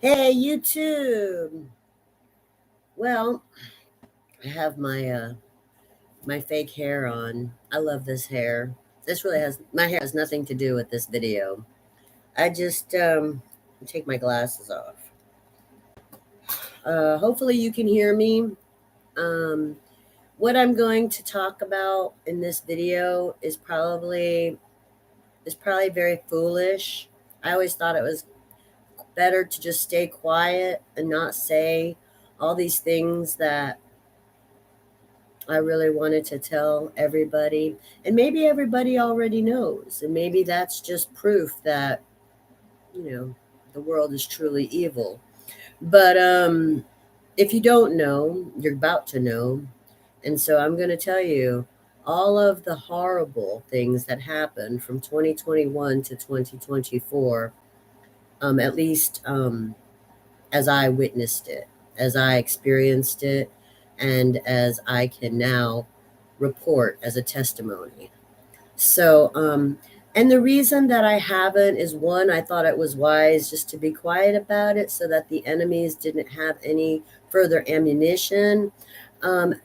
Hey, YouTube. Well, I have my fake hair on. I love this hair. This really has my hair has nothing to do with this video. I just take my glasses off. Hopefully you can hear me. Um, what I'm going to talk about in this video is probably very foolish. I always thought it was better to just stay quiet and not say all these things that I really wanted to tell everybody. And maybe everybody already knows. And maybe that's just proof that, you know, the world is truly evil. But if you don't know, you're about to know. And so I'm going to tell you all of the horrible things that happened from 2021 to 2024, at least as I witnessed it, as I experienced it, and as I can now report as a testimony. So, and the reason that I haven't is one, I thought it was wise just to be quiet about it so that the enemies didn't have any further ammunition. Um,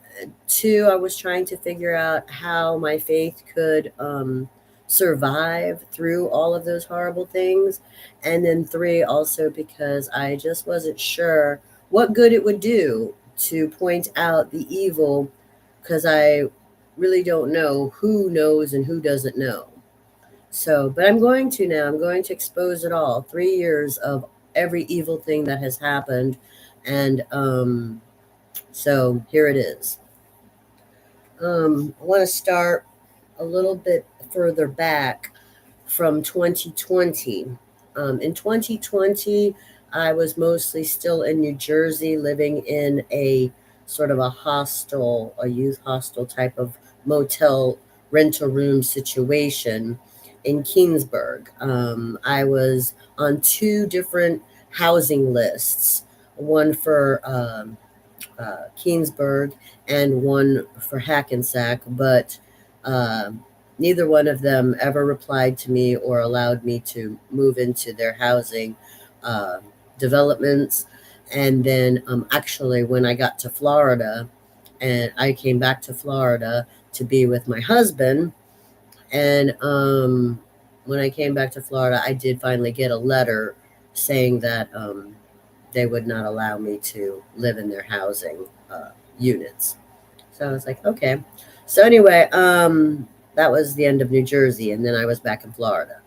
Two, I was trying to figure out how my faith could survive through all of those horrible things. And then three, also because I just wasn't sure what good it would do to point out the evil because I really don't know who knows and who doesn't know. So, but I'm going to now. I'm going to expose it all. 3 years of every evil thing that has happened. And so here it is. I want to start a little bit further back from 2020. In 2020, I was mostly still in New Jersey, living in a sort of a hostel, a youth hostel type of motel rental room situation in Keensburg. I was on two different housing lists, one for Keensburg and one for Hackensack, but uh, neither one of them ever replied to me or allowed me to move into their housing uh, developments. And then, actually, when I got to Florida, and I came back to Florida to be with my husband, and when I came back to Florida, I did finally get a letter saying that they would not allow me to live in their housing units. So I was like, okay. So anyway, that was the end of New Jersey, and then I was back in Florida.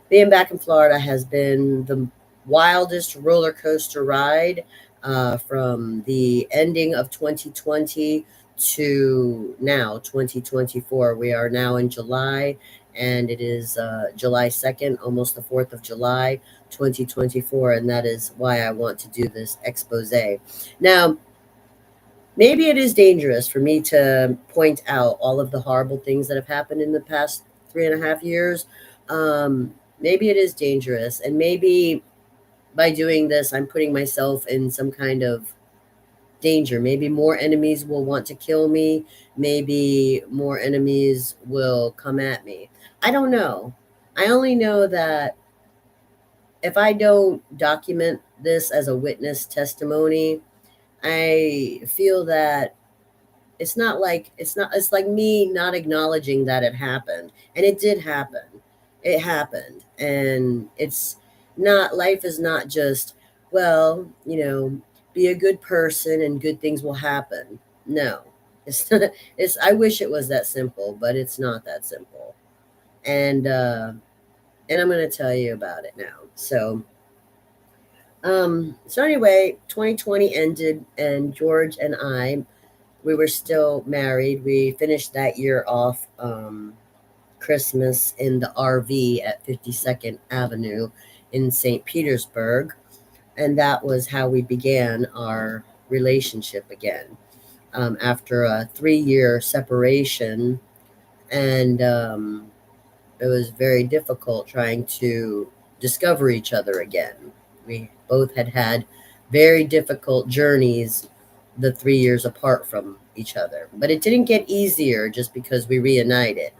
Being back in Florida has been the wildest roller coaster ride from the ending of 2020 to now 2024. We are now in July, and it is July 2nd, almost the 4th of July, 2024, and that is why I want to do this expose. Now, maybe it is dangerous for me to point out all of the horrible things that have happened in the past 3.5 years. Maybe it is dangerous. And maybe by doing this, I'm putting myself in some kind of danger. Maybe more enemies will want to kill me. Maybe more enemies will come at me. I don't know. I only know that if I don't document this as a witness testimony, I feel that it's like me not acknowledging that it happened, and it did happen. It happened, and it's not, life is not just, well, be a good person and good things will happen. No, it's not. It's, I wish it was that simple, but it's not that simple. And uh and I'm going to tell you about it now. So anyway, 2020 ended, and George and I, we were still married. We finished that year off Christmas in the RV at 52nd Avenue in St. Petersburg. And that was how we began our relationship again, after a 3-year separation. And it was very difficult trying to discover each other again. We both had had very difficult journeys the 3 years apart from each other, but it didn't get easier just because we reunited.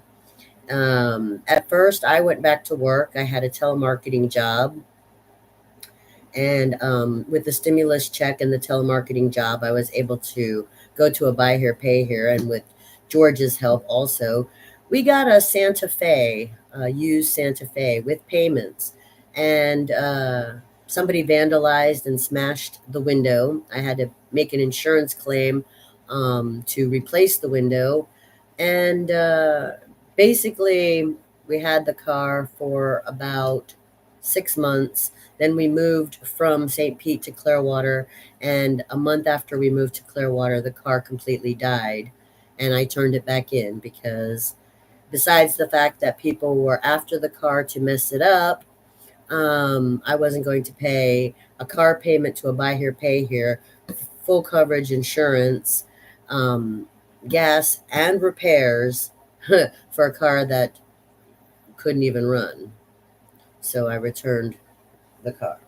At first, I went back to work. I had a telemarketing job, And with the stimulus check and the telemarketing job, I was able to go to a buy here, pay here. And with George's help also, we got a Santa Fe, used Santa Fe with payments. And somebody vandalized and smashed the window. I had to make an insurance claim to replace the window. And basically, we had the car for about 6 months. Then we moved from St. Pete to Clearwater, and a month after we moved to Clearwater, the car completely died, and I turned it back in because, besides the fact that people were after the car to mess it up, I wasn't going to pay a car payment to a buy here, pay here, full coverage insurance, um, gas, and repairs for a car that couldn't even run. So I returned the car.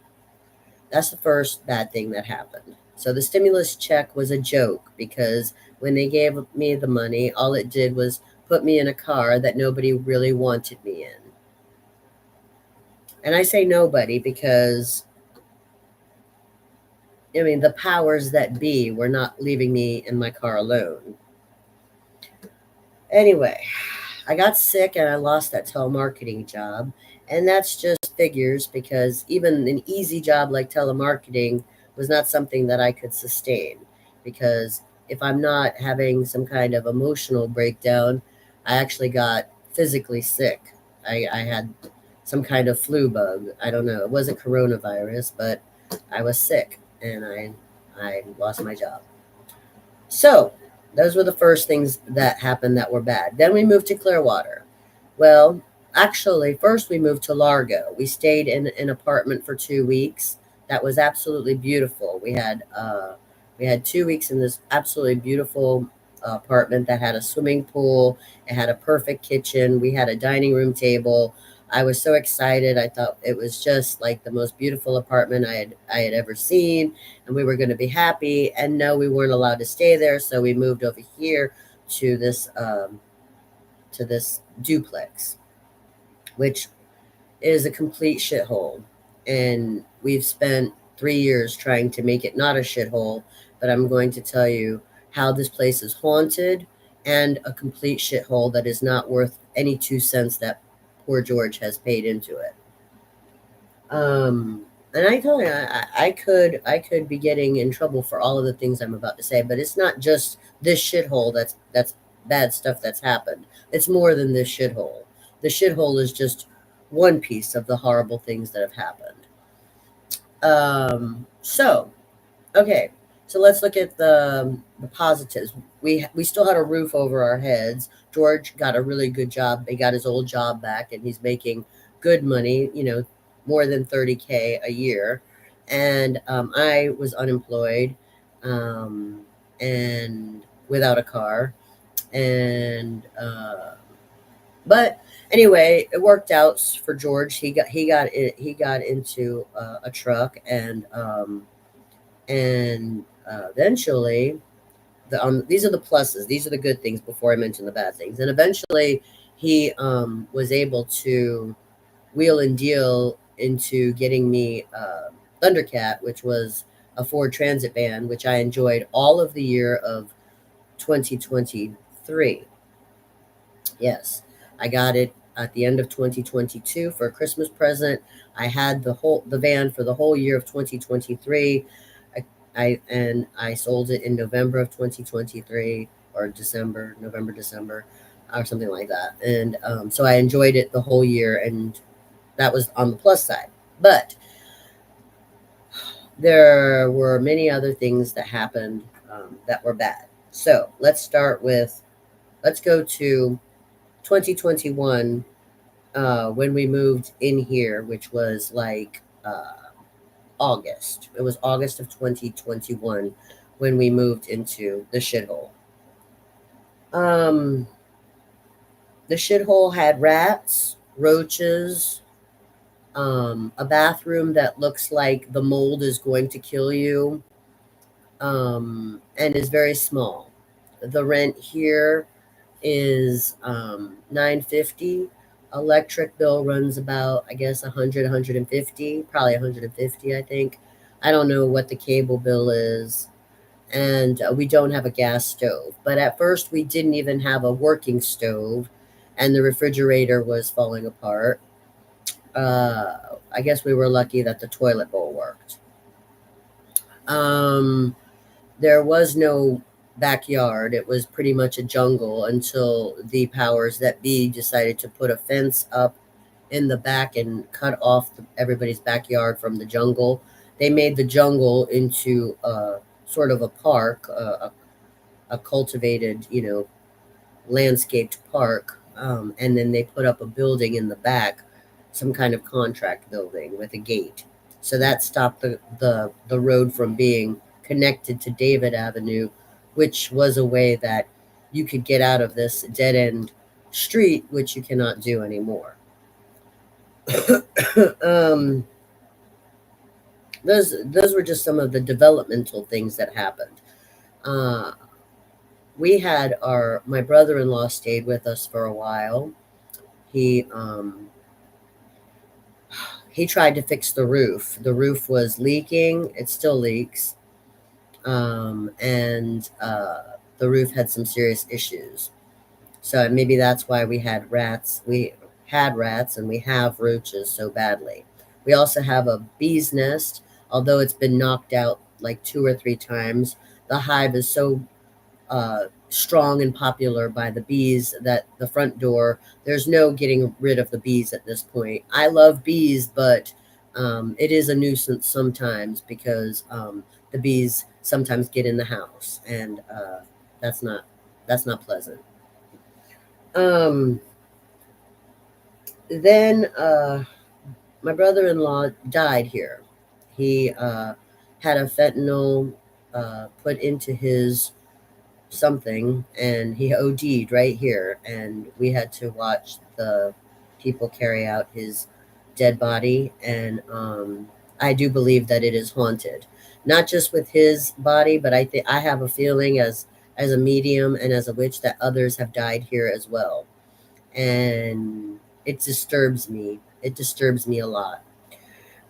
That's the first bad thing that happened. So the stimulus check was a joke because when they gave me the money, all it did was put me in a car that nobody really wanted me in. And I say nobody because, I mean, the powers that be were not leaving me in my car alone. Anyway, I got sick and I lost that telemarketing job. And that's just figures because even an easy job like telemarketing was not something that I could sustain. Because if I'm not having some kind of emotional breakdown, I actually got physically sick. I had some kind of flu bug. I don't know. It wasn't coronavirus, but I was sick and I lost my job. So those were the first things that happened that were bad. Then we moved to Clearwater. Well, actually, first we moved to Largo. We stayed in an apartment for 2 weeks. That was absolutely beautiful. We had 2 weeks in this absolutely beautiful apartment that had a swimming pool. It had a perfect kitchen. We had a dining room table. I was so excited. I thought it was just like the most beautiful apartment I had ever seen, and we were going to be happy. And no, we weren't allowed to stay there, so we moved over here to this duplex, which is a complete shithole. And we've spent 3 years trying to make it not a shithole, but I'm going to tell you how this place is haunted and a complete shithole that is not worth any 2 cents that poor George has paid into it. And I tell you, I could be getting in trouble for all of the things I'm about to say, but it's not just this shithole that's bad stuff that's happened. It's more than this shithole. The shithole is just one piece of the horrible things that have happened. So okay, so let's look at the positives. We still had a roof over our heads. George got a really good job. He got his old job back, and he's making good money. More than 30K a year. And I was unemployed, um, and without a car, and but anyway, it worked out for George. He got into a truck, and eventually, these are the pluses. These are the good things before I mention the bad things. And eventually, he was able to wheel and deal into getting me Thundercat, which was a Ford Transit van, which I enjoyed all of the year of 2023. Yes, I got it at the end of 2022 for a Christmas present. I had the van for the whole year of 2023. I sold it in November of 2023, or November, December, or something like that. And so I enjoyed it the whole year, and that was on the plus side. But there were many other things that happened that were bad. So let's go to 2021 when we moved in here, which was like August. It was August of 2021 when we moved into the shithole. Um, the shithole had rats, roaches, a bathroom that looks like the mold is going to kill you, and is very small. The rent here is 950. Electric bill runs about, I guess, 100, 150, probably 150, I think. I don't know what the cable bill is. And we don't have a gas stove. But at first, we didn't even have a working stove, and the refrigerator was falling apart. Uh, I guess we were lucky that the toilet bowl worked. Um, there was no backyard. It was pretty much a jungle until the powers that be decided to put a fence up in the back and cut off everybody's backyard from the jungle. They made the jungle into a sort of a park, a cultivated, landscaped park. And then they put up a building in the back, some kind of contract building with a gate. So that stopped the road from being connected to David Avenue, which was a way that you could get out of this dead end street, which you cannot do anymore. um, those were just some of the developmental things that happened. Uh, we had my brother-in-law stayed with us for a while. He he tried to fix the roof. The roof was leaking. It still leaks, and the roof had some serious issues. So maybe that's why we had rats. We had rats and we have roaches so badly. We also have a bee's nest, although it's been knocked out like 2 or 3 times. The hive is so strong and popular by the bees that the front door, there's no getting rid of the bees at this point. I love bees, but it is a nuisance sometimes because the bees sometimes get in the house, and that's not that's not pleasant. Um, then my brother-in-law died here. He had a fentanyl put into his something, and he OD'd right here, and we had to watch the people carry out his dead body. And I do believe that it is haunted, not just with his body, but I think I have a feeling as a medium and as a witch that others have died here as well, and it disturbs me. It disturbs me a lot.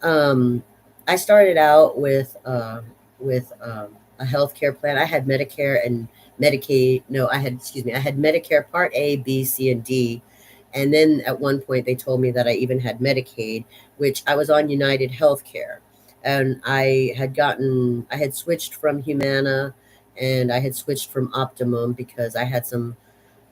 Um, I started out with a healthcare plan. I had Medicare and Medicaid. No, I had, excuse me, I had Medicare Part A, B, C, and D. And then at one point they told me that I even had Medicaid, which I was on United Healthcare. And I had switched from Humana, and I had switched from Optimum because I had some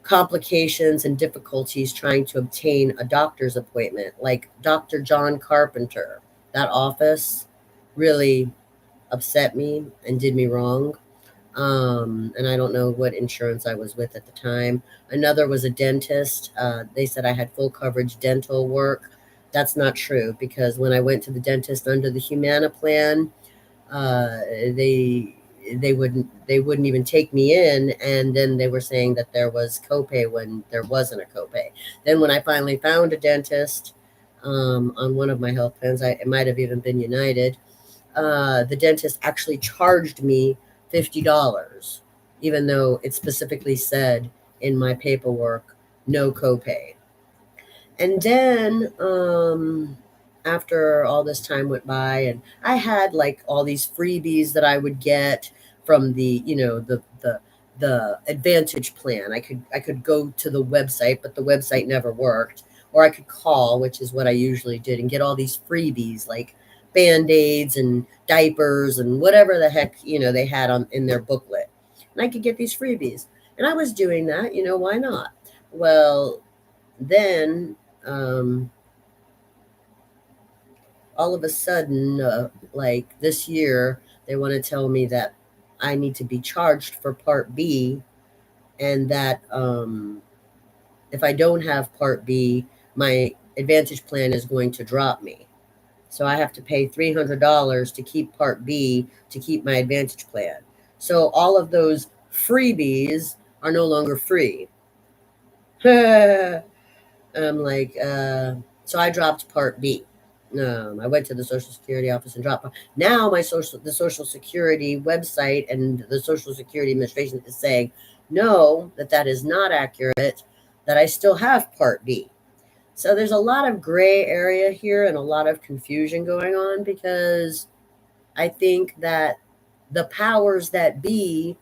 complications and difficulties trying to obtain a doctor's appointment, like Dr. John Carpenter. That office really upset me and did me wrong. And I don't know what insurance I was with at the time. Another was a dentist. They said I had full coverage dental work. That's not true because when I went to the dentist under the Humana plan, uh, they they wouldn't even take me in, and then they were saying that there was copay when there wasn't a copay. Then when I finally found a dentist on one of my health plans, it might have even been United. The dentist actually charged me $50, even though it specifically said in my paperwork no copay. And then after all this time went by, and I had like all these freebies that I would get from the Advantage plan. I could go to the website, but the website never worked. Or I could call, which is what I usually did, and get all these freebies like band-aids and diapers and whatever the heck they had on in their booklet. And I could get these freebies. And I was doing that, why not? Well, then um, all of a sudden, like this year, they want to tell me that I need to be charged for Part B, and that if I don't have Part B, my Advantage plan is going to drop me. So I have to pay $300 to keep Part B to keep my Advantage plan. So all of those freebies are no longer free. I'm like, so I dropped Part B. I went to the Social Security office and dropped. Now the Social Security website and the Social Security Administration is saying, no, that is not accurate. That I still have Part B. So there's a lot of gray area here and a lot of confusion going on because I think that the powers that be,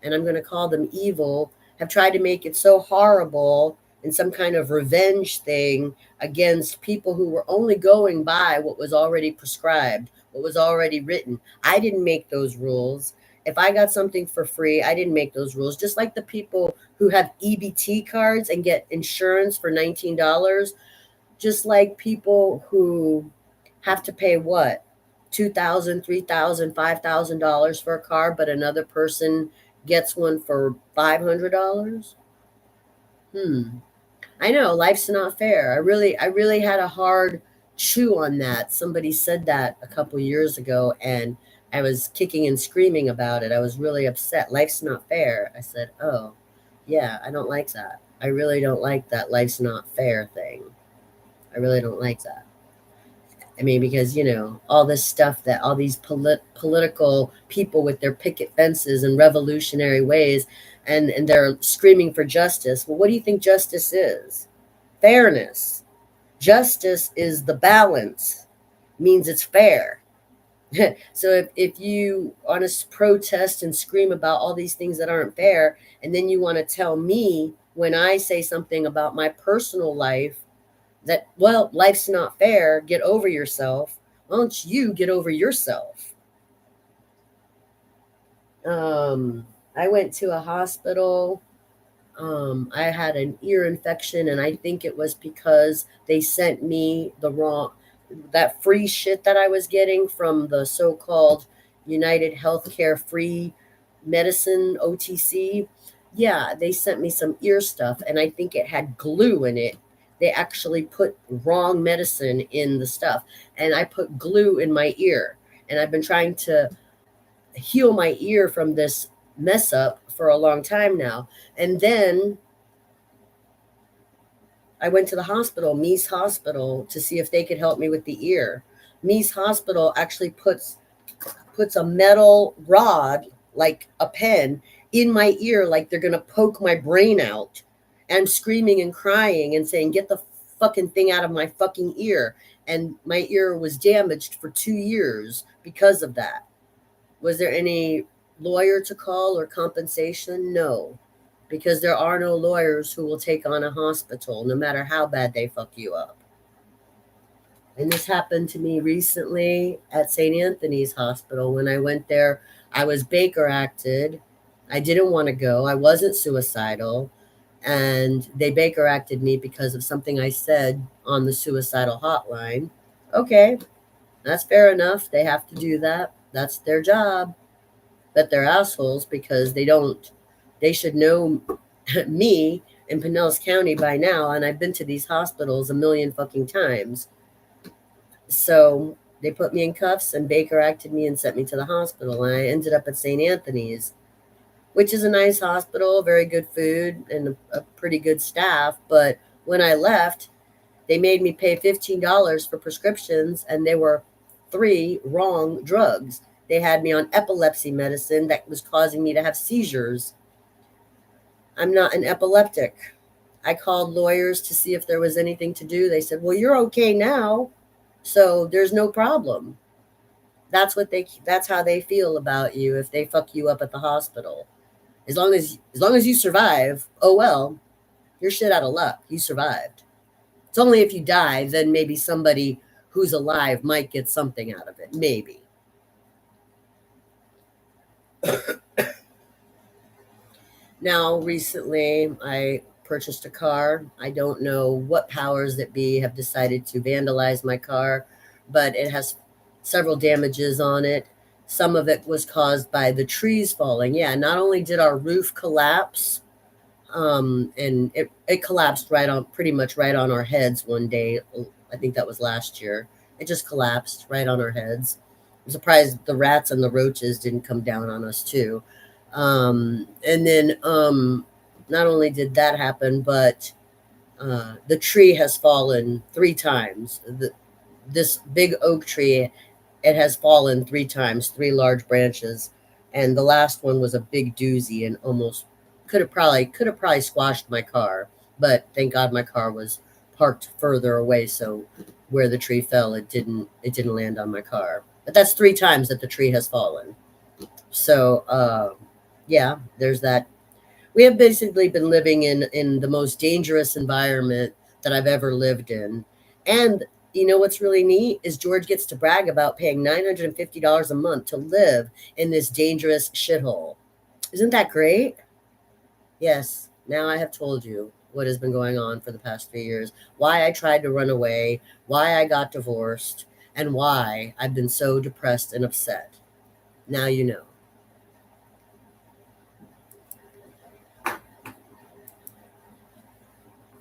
and I'm going to call them evil, have tried to make it so horrible and some kind of revenge thing against people who were only going by what was already prescribed, what was already written. I didn't make those rules. If I got something for free, I didn't make those rules. Just like the people who have EBT cards and get insurance for $19, just like people who have to pay what, 2,000, 3,000, $5,000 for a car, but another person gets one for $500. Hmm. I know life's not fair. I really had a hard chew on that. Somebody said that a couple years ago, and I was kicking and screaming about it. I was really upset. Life's not fair. I said, "Oh, yeah, I don't like that. I really don't like that life's not fair thing. I really don't like that." I mean, because all this stuff that all these political people with their picket fences and revolutionary ways, and they're screaming for justice. Well, what do you think justice is? Fairness. Justice is the balance. Means it's fair. So if you want to protest and scream about all these things that aren't fair, and then you want to tell me when I say something about my personal life that, well, life's not fair, get over yourself. Why don't you get over yourself? I went to a hospital. I had an ear infection, and I think it was because they sent me the wrong, that free shit that I was getting from the so-called United Healthcare free medicine, OTC. Yeah, they sent me some ear stuff, and I think it had glue in it. They actually put wrong medicine in the stuff, and I put glue in my ear. And I've been trying to heal my ear from this mess up for a long time now. And then I went to the hospital, Meese Hospital, to see if they could help me with the ear. Meese Hospital actually puts a metal rod, like a pen, in my ear, like they're gonna poke my brain out. I'm screaming and crying and saying, "Get the fucking thing out of my fucking ear!" And my ear was damaged for 2 years because of that. Was there any lawyer to call or compensation? No, because there are no lawyers who will take on a hospital, no matter how bad they fuck you up. And this happened to me recently at St. Anthony's Hospital. When I went there, I was Baker acted. I didn't want to go. I wasn't suicidal. And they Baker acted me because of something I said on the suicidal hotline. Okay, that's fair enough. They have to do that. That's their job. But they're assholes because they should know me in Pinellas County by now. And I've been to these hospitals a million fucking times. So they put me in cuffs and Baker acted me and sent me to the hospital. And I ended up at St. Anthony's, which is a nice hospital, very good food, and a pretty good staff. But when I left, they made me pay $15 for prescriptions, and they were three wrong drugs. They had me on epilepsy medicine that was causing me to have seizures. I'm not an epileptic. I called lawyers to see if there was anything to do. They said, "Well, you're okay now, so there's no problem." That's how they feel about you if they fuck you up at the hospital. As long as you survive, oh well, you're shit out of luck. You survived. It's only if you die, then maybe somebody who's alive might get something out of it. Maybe. Now, recently, I purchased a car. I don't know what powers that be have decided to vandalize my car, but it has several damages on it. Some of it was caused by the trees falling. Yeah, not only did our roof collapse, and it collapsed right on, pretty much right on our heads one day. I think that was last year. It just collapsed right on our heads. I'm surprised the rats and the roaches didn't come down on us too. And then not only did that happen, but the tree has fallen 3 times. This big oak tree, it has fallen 3 times, 3 large branches, and the last one was a big doozy and almost could have probably squashed my car. But thank God my car was parked further away, so where the tree fell, it didn't land on my car. But that's 3 times that the tree has fallen. So yeah, there's that. We have basically been living in the most dangerous environment that I've ever lived in. And you know what's really neat is George gets to brag about paying $950 a month to live in this dangerous shithole. Isn't that great? Yes, now I have told you what has been going on for the past 3 years, why I tried to run away, why I got divorced, and why I've been so depressed and upset. Now you know.